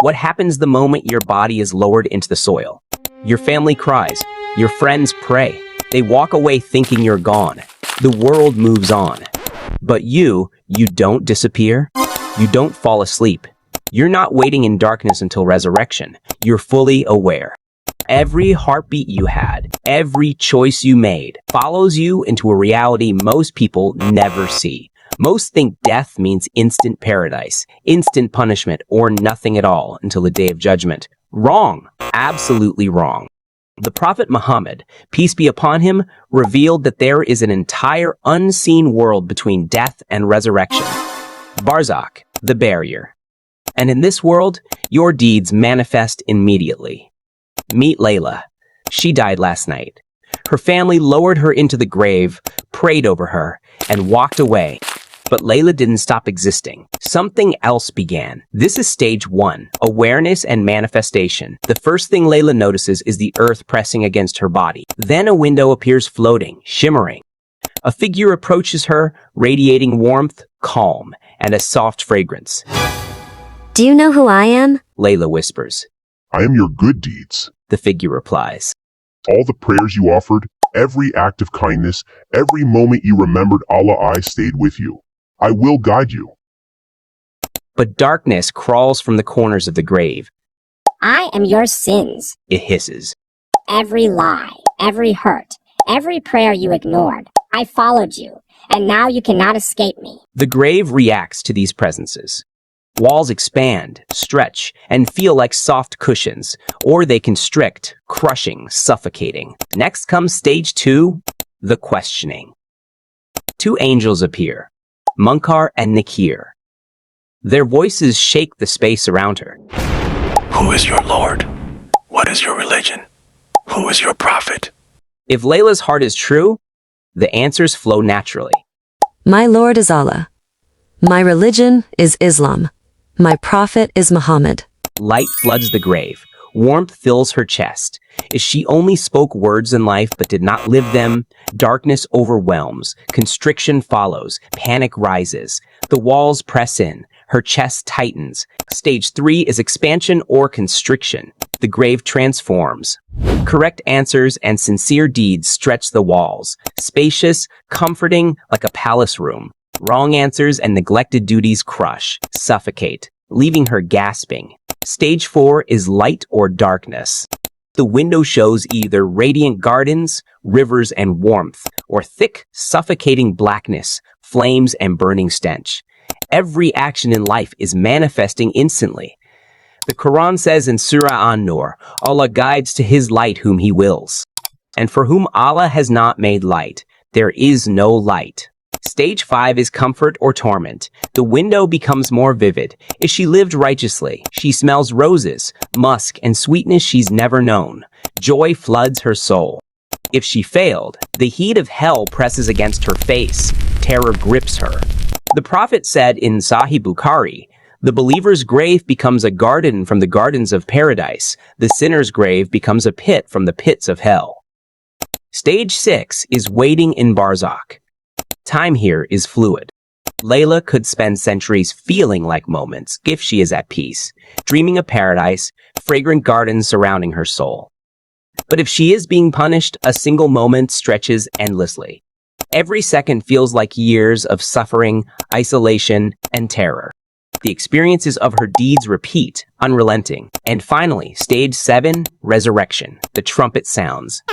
What happens the moment your body is lowered into the soil? Your family cries. Your friends pray. They walk away thinking you're gone. The world moves on. But you don't disappear. You don't fall asleep. You're not waiting in darkness until resurrection. You're fully aware. Every heartbeat you had, every choice you made, follows you into a reality most people never see. Most think death means instant paradise, instant punishment, or nothing at all until the day of judgment. Wrong. Absolutely wrong. The Prophet Muhammad, peace be upon him, revealed that there is an entire unseen world between death and resurrection. Barzakh, the barrier. And in this world, your deeds manifest immediately. Meet Layla. She died last night. Her family lowered her into the grave, prayed over her, and walked away. But Layla didn't stop existing. Something else began. This is stage 1, awareness and manifestation. The first thing Layla notices is the earth pressing against her body. Then a window appears floating, shimmering. A figure approaches her, radiating warmth, calm, and a soft fragrance. Do you know who I am? Layla whispers. I am your good deeds. The figure replies. All the prayers you offered, every act of kindness, every moment you remembered Allah, I stayed with you. I will guide you. But darkness crawls from the corners of the grave. I am your sins. It hisses. Every lie, every hurt, every prayer you ignored. I followed you, and now you cannot escape me. The grave reacts to these presences. Walls expand, stretch, and feel like soft cushions, or they constrict, crushing, suffocating. Next comes stage 2, the questioning. 2 angels appear, Munkar and Nakir. Their voices shake the space around her. Who is your Lord? What is your religion? Who is your prophet? If Layla's heart is true, the answers flow naturally. My Lord is Allah. My religion is Islam. My prophet is Muhammad. Light floods the grave. Warmth fills her chest. If she only spoke words in life but did not live them, darkness overwhelms. Constriction follows. Panic rises. The walls press in. Her chest tightens. Stage 3 is expansion or constriction. The grave transforms. Correct answers and sincere deeds stretch the walls. Spacious, comforting, like a palace room. Wrong answers and neglected duties crush, suffocate, leaving her gasping. Stage 4 is light or darkness. The window shows either radiant gardens, rivers and warmth, or thick, suffocating blackness, flames and burning stench. Every action in life is manifesting instantly. The Quran says in Surah An-Nur, Allah guides to His light whom He wills. And for whom Allah has not made light, there is no light. Stage 5 is comfort or torment. The window becomes more vivid. If she lived righteously, she smells roses, musk, and sweetness she's never known. Joy floods her soul. If she failed, the heat of hell presses against her face. Terror grips her. The Prophet said in Sahih Bukhari, the believer's grave becomes a garden from the gardens of paradise. The sinner's grave becomes a pit from the pits of hell. Stage 6 is waiting in Barzakh. Time here is fluid. Layla could spend centuries feeling like moments if she is at peace, dreaming of paradise, fragrant gardens surrounding her soul. But if she is being punished, a single moment stretches endlessly. Every second feels like years of suffering, isolation, and terror. The experiences of her deeds repeat, unrelenting. And finally, stage 7, resurrection. The trumpet sounds.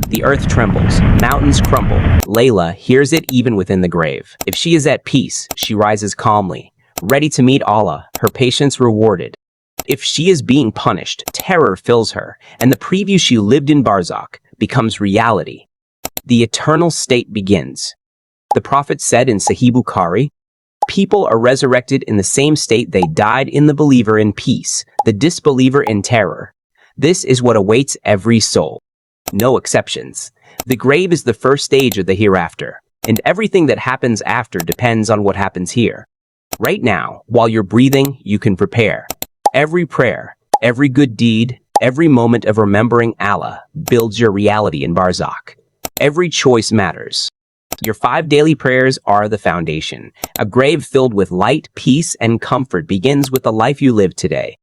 The earth trembles, mountains crumble. Layla hears it even within the grave. If she is at peace, she rises calmly, ready to meet Allah, her patience rewarded. If she is being punished, terror fills her, and the preview she lived in Barzakh becomes reality. The eternal state begins. The Prophet said in Sahih Bukhari, people are resurrected in the same state they died in, the believer in peace, the disbeliever in terror. This is what awaits every soul. No exceptions. The grave is the first stage of the hereafter, and everything that happens after depends on what happens here. Right now, while you're breathing, you can prepare. Every prayer, every good deed, every moment of remembering Allah builds your reality in Barzakh. Every choice matters. Your 5 daily prayers are the foundation. A grave filled with light, peace, and comfort begins with the life you live today.